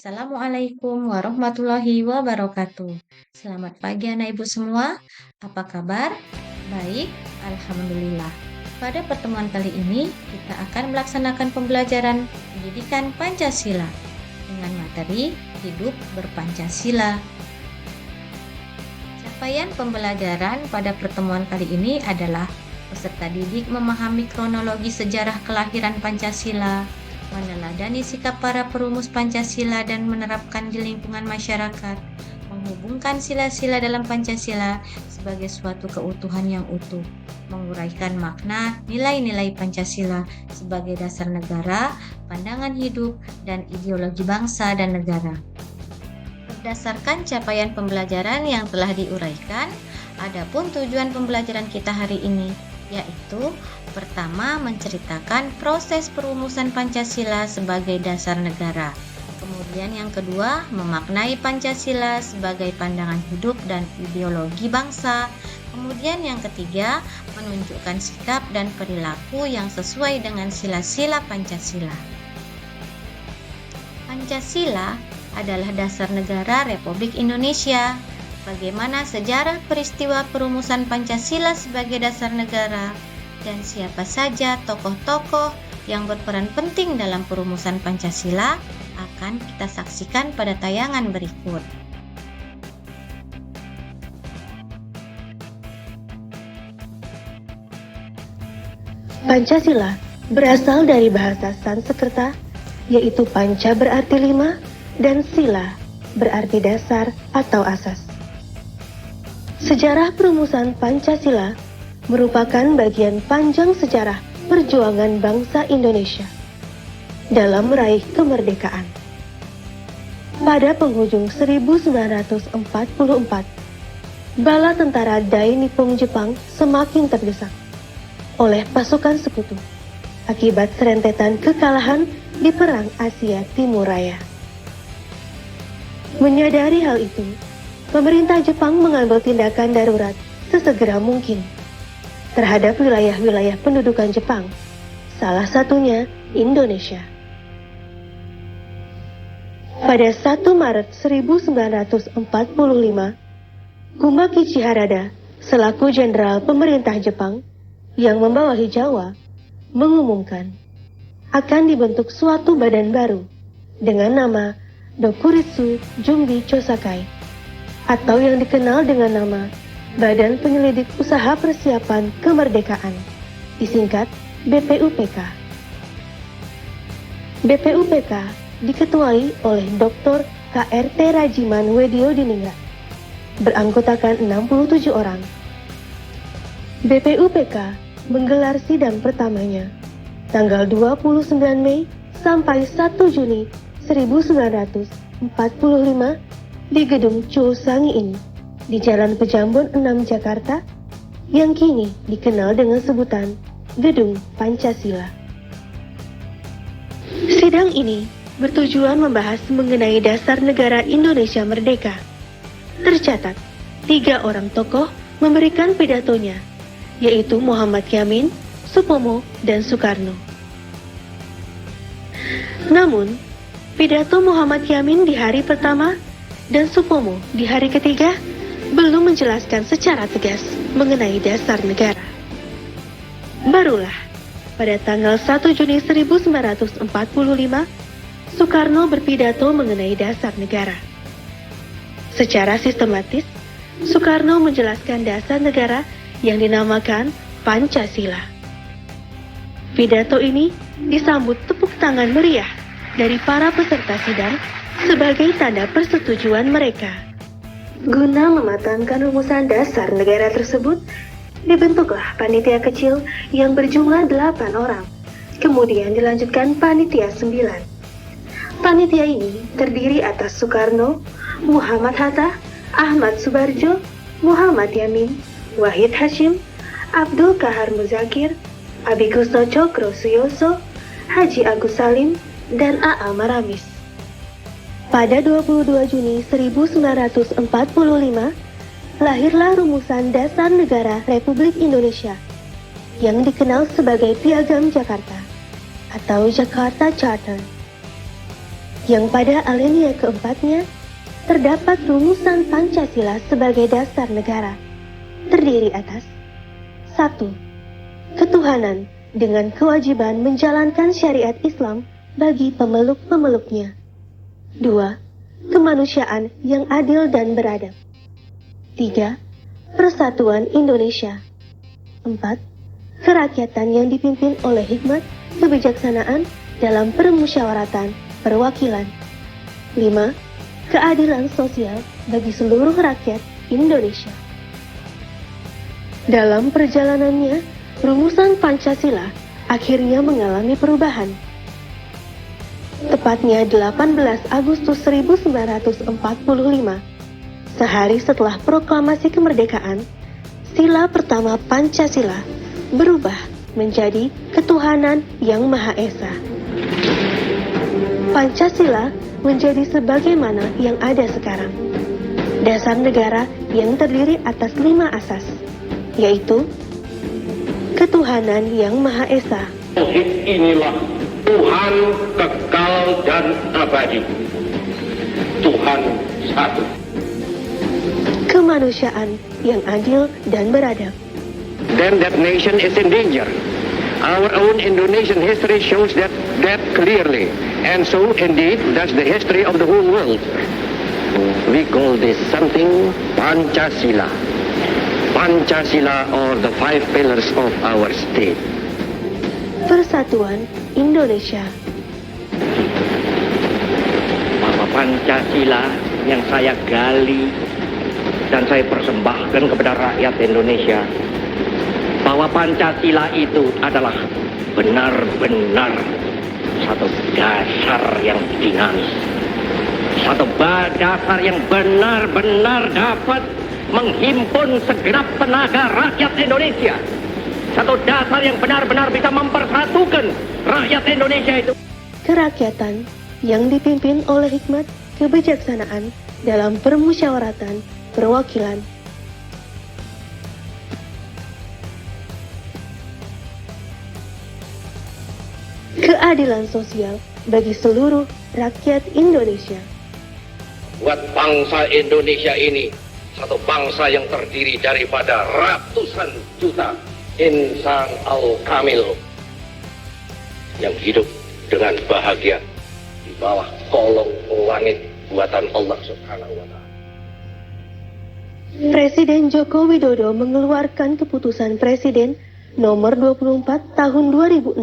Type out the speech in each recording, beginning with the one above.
Assalamualaikum warahmatullahi wabarakatuh. Selamat pagi anak ibu semua. Apa kabar? Baik, alhamdulillah. Pada pertemuan kali ini kita akan melaksanakan pembelajaran pendidikan Pancasila dengan materi hidup berpancasila. Capaian pembelajaran pada pertemuan kali ini adalah peserta didik memahami kronologi sejarah kelahiran Pancasila, meneladani sikap para perumus Pancasila dan menerapkan di lingkungan masyarakat, menghubungkan sila-sila dalam Pancasila sebagai suatu keutuhan yang utuh, menguraikan makna nilai-nilai Pancasila sebagai dasar negara, pandangan hidup, dan ideologi bangsa dan negara. Berdasarkan capaian pembelajaran yang telah diuraikan, adapun tujuan pembelajaran kita hari ini yaitu pertama menceritakan proses perumusan Pancasila sebagai dasar negara. Kemudian yang kedua, memaknai Pancasila sebagai pandangan hidup dan ideologi bangsa. Kemudian yang ketiga, menunjukkan sikap dan perilaku yang sesuai dengan sila-sila Pancasila. Pancasila adalah dasar negara Republik Indonesia. Bagaimana sejarah peristiwa perumusan Pancasila sebagai dasar negara dan siapa saja tokoh-tokoh yang berperan penting dalam perumusan Pancasila akan kita saksikan pada tayangan berikut. Pancasila berasal dari bahasa Sanskerta, yaitu panca berarti lima dan sila berarti dasar atau asas. Sejarah perumusan Pancasila merupakan bagian panjang sejarah perjuangan bangsa Indonesia dalam meraih kemerdekaan. Pada penghujung 1944, bala tentara Dai Nippon Jepang semakin terdesak oleh pasukan sekutu akibat serentetan kekalahan di Perang Asia Timur Raya. Menyadari hal itu, pemerintah Jepang mengambil tindakan darurat sesegera mungkin terhadap wilayah-wilayah pendudukan Jepang, salah satunya Indonesia. Pada 1 Maret 1945, Kumakichi Harada selaku jenderal pemerintah Jepang yang membawahi Jawa mengumumkan akan dibentuk suatu badan baru dengan nama Dokuritsu Jumbi Chosakai atau yang dikenal dengan nama Badan Penyelidik Usaha Persiapan Kemerdekaan, disingkat BPUPK. BPUPK diketuai oleh Dr. KRT Rajiman Weddiodiningrat, beranggotakan 67 orang. BPUPK menggelar sidang pertamanya tanggal 29 Mei sampai 1 Juni 1945 di Gedung Chosangi ini di Jalan Pejambon 6 Jakarta yang kini dikenal dengan sebutan Gedung Pancasila. Sidang ini bertujuan membahas mengenai dasar negara Indonesia Merdeka. Tercatat, 3 orang tokoh memberikan pidatonya, yaitu Muhammad Yamin, Supomo, dan Soekarno. Namun, pidato Muhammad Yamin di hari pertama dan Supomo di hari ketiga belum menjelaskan secara tegas mengenai dasar negara. Barulah pada tanggal 1 Juni 1945, Soekarno berpidato mengenai dasar negara. Secara sistematis, Soekarno menjelaskan dasar negara yang dinamakan Pancasila. Pidato ini disambut tepuk tangan meriah dari para peserta sidang sebagai tanda persetujuan mereka. Guna mematangkan rumusan dasar negara tersebut, dibentuklah panitia kecil yang berjumlah 8 orang. Kemudian dilanjutkan panitia 9. Panitia ini terdiri atas Soekarno, Muhammad Hatta, Ahmad Subarjo, Muhammad Yamin, Wahid Hashim, Abdul Kahar Muzakir, Abigusno Cokro Suyoso, Haji Agus Salim, dan A.A. Maramis. Pada 22 Juni 1945, lahirlah rumusan dasar negara Republik Indonesia yang dikenal sebagai Piagam Jakarta atau Jakarta Charter. yang pada alinea keempatnya terdapat rumusan Pancasila sebagai dasar negara, terdiri atas 1. Ketuhanan dengan kewajiban menjalankan syariat Islam bagi pemeluk-pemeluknya. 2. Kemanusiaan yang adil dan beradab. 3. Persatuan Indonesia. 4. Kerakyatan yang dipimpin oleh hikmat, kebijaksanaan dalam permusyawaratan, perwakilan. 5. Keadilan sosial bagi seluruh rakyat Indonesia. Dalam perjalanannya, rumusan Pancasila akhirnya mengalami perubahan. Tepatnya 18 Agustus 1945, sehari setelah proklamasi kemerdekaan, sila pertama Pancasila berubah menjadi ketuhanan yang Maha Esa. Pancasila menjadi sebagaimana yang ada sekarang. Dasar negara yang terdiri atas 5 asas, yaitu ketuhanan yang Maha Esa. Tauhid inilah Tuhan kekal dan abadi. Tuhan satu. Kemanusiaan yang adil dan beradab. Then that nation is in danger. Our own Indonesian history shows that clearly. And so indeed that's the history of the whole world. We call this something Pancasila. Pancasila or the 5 pillars of our state. Persatuan Indonesia. Bahwa Pancasila yang saya gali dan saya persembahkan kepada rakyat Indonesia, bahwa Pancasila itu adalah benar-benar satu dasar yang dinamis, satu dasar yang benar-benar dapat menghimpun segenap tenaga rakyat Indonesia, satu dasar yang benar-benar bisa mempersatukan rakyat Indonesia itu. Kerakyatan yang dipimpin oleh hikmat, kebijaksanaan dalam permusyawaratan, perwakilan. Keadilan sosial bagi seluruh rakyat Indonesia. Buat bangsa Indonesia ini satu bangsa yang terdiri daripada ratusan juta insan al-kamil yang hidup dengan bahagia di bawah kolong langit buatan Allah Subhanahu wa Ta'ala. Presiden Joko Widodo mengeluarkan keputusan Presiden nomor 24 tahun 2016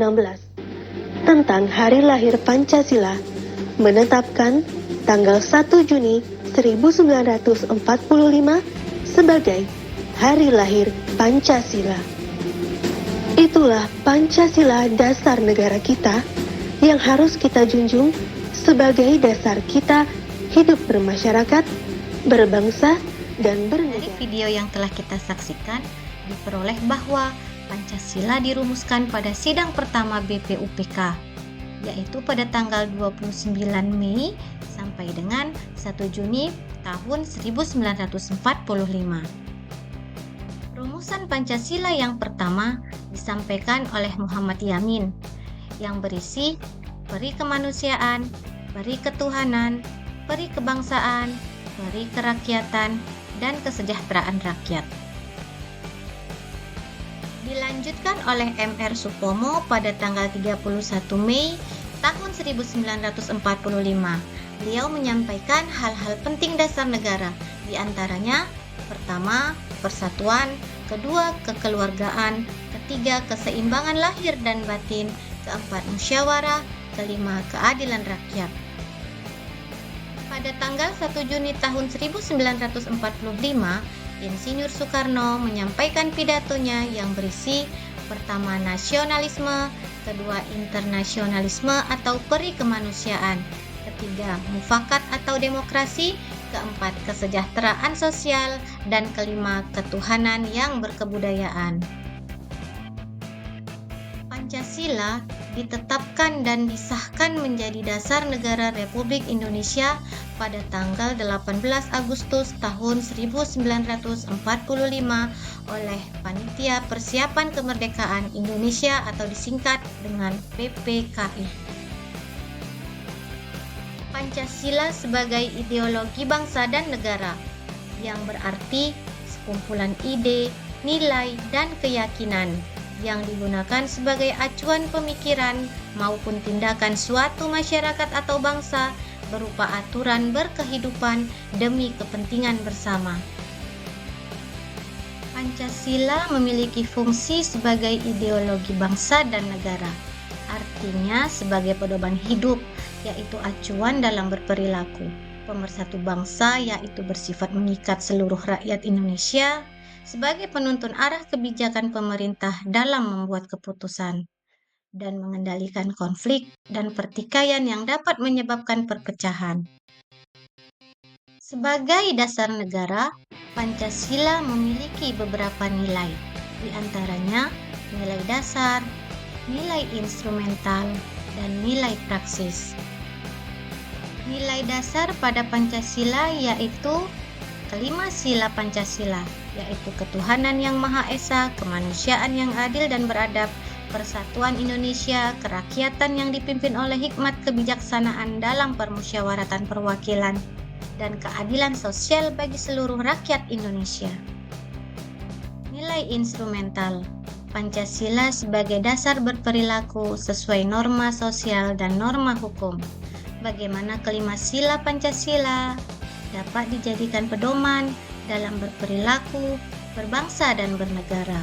tentang hari lahir Pancasila, menetapkan tanggal 1 Juni 1945 sebagai hari lahir Pancasila. Itulah Pancasila dasar negara kita yang harus kita junjung sebagai dasar kita hidup bermasyarakat, berbangsa, dan Dari bernegara. video yang telah kita saksikan, diperoleh bahwa Pancasila dirumuskan pada sidang pertama BPUPK, yaitu pada tanggal 29 Mei sampai dengan 1 Juni tahun 1945. Rumusan Pancasila yang pertama disampaikan oleh Muhammad Yamin, yang berisi peri kemanusiaan, peri ketuhanan, peri kebangsaan, peri kerakyatan, dan kesejahteraan rakyat. Dilanjutkan oleh M.R. Supomo pada tanggal 31 Mei tahun 1945. Beliau menyampaikan hal-hal penting dasar negara, di antaranya pertama, persatuan, kedua, kekeluargaan, ketiga, keseimbangan lahir dan batin, keempat, musyawarah, kelima, keadilan rakyat. Pada tanggal 1 Juni tahun 1945, Insinyur Soekarno menyampaikan pidatonya yang berisi pertama, nasionalisme, kedua, internasionalisme atau peri kemanusiaan, ketiga, mufakat atau demokrasi, keempat, kesejahteraan sosial, dan kelima, ketuhanan yang berkebudayaan. Pancasila ditetapkan dan disahkan menjadi dasar negara Republik Indonesia pada tanggal 18 Agustus tahun 1945 oleh Panitia Persiapan Kemerdekaan Indonesia atau disingkat dengan PPKI. Pancasila sebagai ideologi bangsa dan negara, yang berarti sekumpulan ide, nilai, dan keyakinan yang digunakan sebagai acuan pemikiran maupun tindakan suatu masyarakat atau bangsa berupa aturan berkehidupan demi kepentingan bersama. Pancasila memiliki fungsi sebagai ideologi bangsa dan negara, artinya sebagai pedoman hidup, yaitu acuan dalam berperilaku, pemersatu bangsa yaitu bersifat mengikat seluruh rakyat Indonesia, sebagai penuntun arah kebijakan pemerintah dalam membuat keputusan, dan mengendalikan konflik dan pertikaian yang dapat menyebabkan perpecahan. Sebagai dasar negara, Pancasila memiliki beberapa nilai, di antaranya nilai dasar, nilai instrumental, dan nilai praksis. Nilai dasar pada Pancasila yaitu kelima sila Pancasila, yaitu ketuhanan yang Maha Esa, kemanusiaan yang adil dan beradab, persatuan Indonesia, kerakyatan yang dipimpin oleh hikmat kebijaksanaan dalam permusyawaratan perwakilan, dan keadilan sosial bagi seluruh rakyat Indonesia. Nilai instrumental. Pancasila sebagai dasar berperilaku sesuai norma sosial dan norma hukum. Bagaimana kelima sila Pancasila dapat dijadikan pedoman dalam berperilaku, berbangsa, dan bernegara.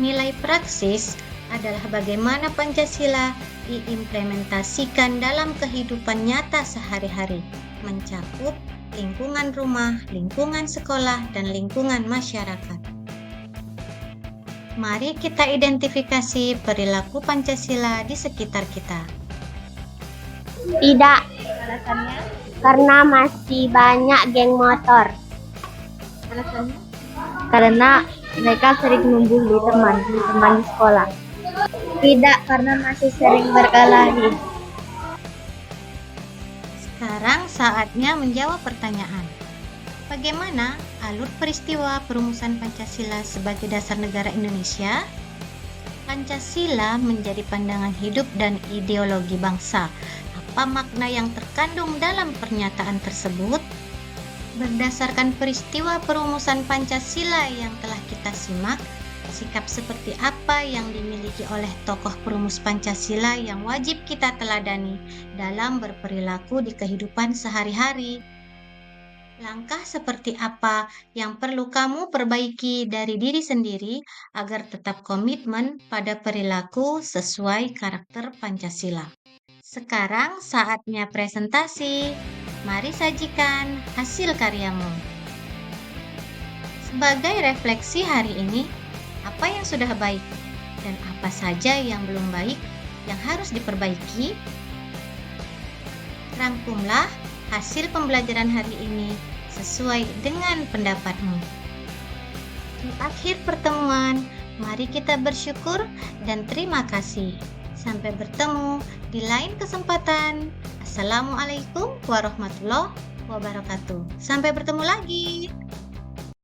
Nilai praksis adalah bagaimana Pancasila diimplementasikan dalam kehidupan nyata sehari-hari, mencakup lingkungan rumah, lingkungan sekolah, dan lingkungan masyarakat. Mari kita identifikasi perilaku Pancasila di sekitar kita. Tidak, Alasannya? karena masih banyak geng motor. Alasannya? Karena mereka sering membuli teman di sekolah. Tidak, karena masih sering berkelahi. Sekarang saatnya menjawab pertanyaan. Bagaimana alur peristiwa perumusan Pancasila sebagai dasar negara Indonesia? Pancasila menjadi pandangan hidup dan ideologi bangsa. Apa makna yang terkandung dalam pernyataan tersebut? Berdasarkan peristiwa perumusan Pancasila yang telah kita simak, sikap seperti apa yang dimiliki oleh tokoh perumus Pancasila yang wajib kita teladani dalam berperilaku di kehidupan sehari-hari? Langkah seperti apa yang perlu kamu perbaiki dari diri sendiri agar tetap komitmen pada perilaku sesuai karakter Pancasila? Sekarang saatnya presentasi. Mari sajikan hasil karyamu. Sebagai refleksi hari ini, apa yang sudah baik dan apa saja yang belum baik yang harus diperbaiki? Rangkumlah hasil pembelajaran hari ini sesuai dengan pendapatmu. Di akhir pertemuan, mari kita bersyukur dan terima kasih. Sampai bertemu di lain kesempatan. Assalamualaikum warahmatullahi wabarakatuh. Sampai bertemu lagi.